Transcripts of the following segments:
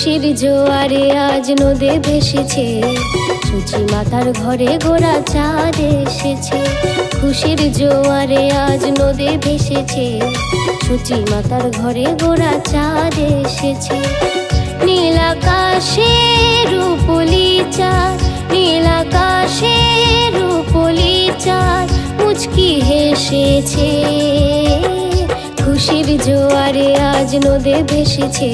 খুশির জোয়ারে আজ নদে ভেসেছে, সূচি মাতার ঘরে গোরা চাঁদ এসেছে। খুশির জোয়ারে আজ নদে ভেসেছে, সূচি মাতার ঘরে গোরা চাঁদ এসেছে। নীল আকাশে রূপলি চাঁদ, নীল আকাশে রূপলি চাঁদ মুচকি হেসেছে। খুশির জোয়ারে আজ নদে ভেসেছে,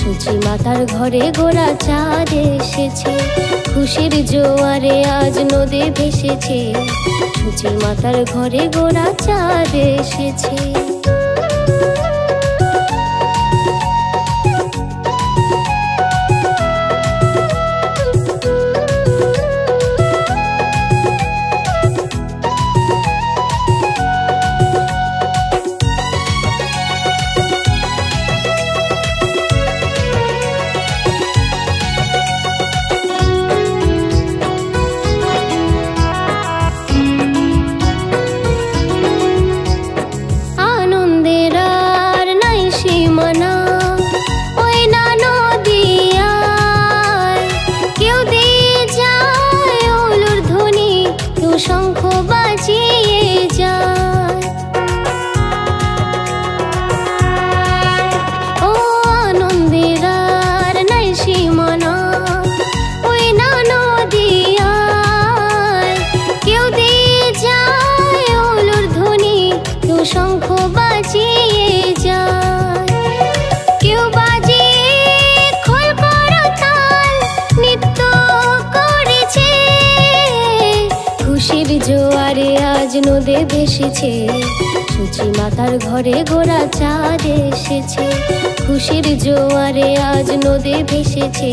সূচি মাতার ঘরে গোরা চাঁদ এসেছে। খুশির জোয়ারে আজ নদে ভেসেছে, সূচি মাতার ঘরে গোরা চাঁদ এসেছে। শঙ্খ বাজিয়ে যায়, ও আনন্দের আর নাই সীমানা। ওই না নদিয়ায় কেউ দিয়ে যায় ওলুর ধ্বনি, কেউ শঙ্খ বাজিয়ে যায়, কেউ বাজিয়ে খোল করতাল নৃত্য করেছে। খুশির জোয়ারে আজ নদে ভেসেছে, সূচি মাতার ঘরে গোরা চাঁদ এসেছে। খুশির জোয়ারে আজ নদে ভেসেছে,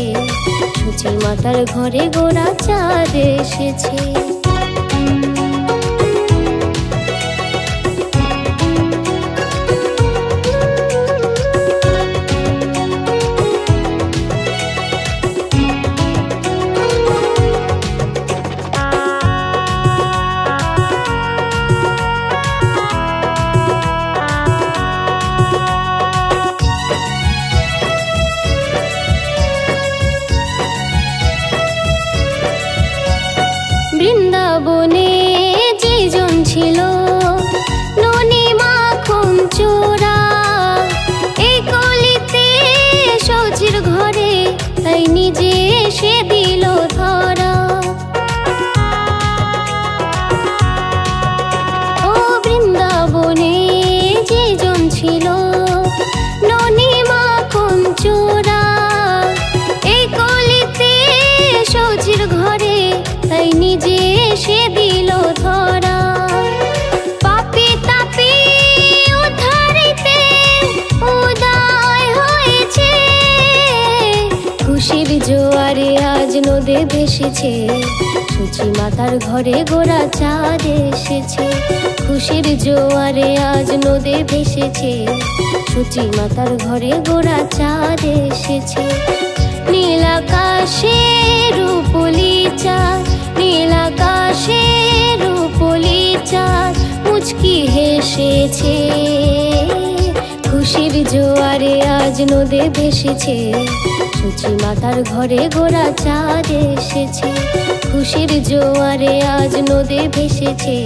সূচি মাতার ঘরে গোরা চাঁদ এসেছে। বৃন্দাবনে যেজন ছিল ননি মাখন চোরা, এই কলিতে সৌচির ঘরে তাই নিজে এসে দিল ধরা। ও বৃন্দাবনে যেজন ছিল ননি মাখন চোরা, এই কলিতে সৌচির ঘরে তাই নিজে এসে দিল ধরা। পাপি তাপি উদ্ধারিতে উদয় হয়েছে, খুশির জোয়ারে আজ নদে ভেসেছে, সূচি মাতার ঘরে গোরা চাঁদ এসেছে। খুশির জোয়ারে আজ নদে ভেসেছে, সূচি মাতার ঘরে গোরা চাঁদ এসেছে। নীল আকাশে রূপলি চাঁদ, নীল আকাশে রূপলি চাঁদ মুচকি হেসেছে। খুশির জোয়ারে আজ নদে ভেসেছে, সূচি মাতার ঘরে গোরা চাঁদ এসেছে। খুশির জোয়ারে আজ নদে ভেসেছে,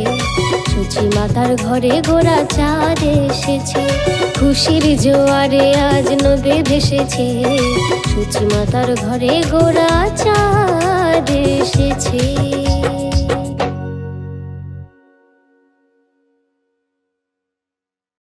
সূচি মাতার ঘরে গোরা চাঁদ এসেছে। খুশির জোয়ারে আজ নদে ভেসেছে, সূচি মাতার ঘরে গোরা চাঁদ এসেছে।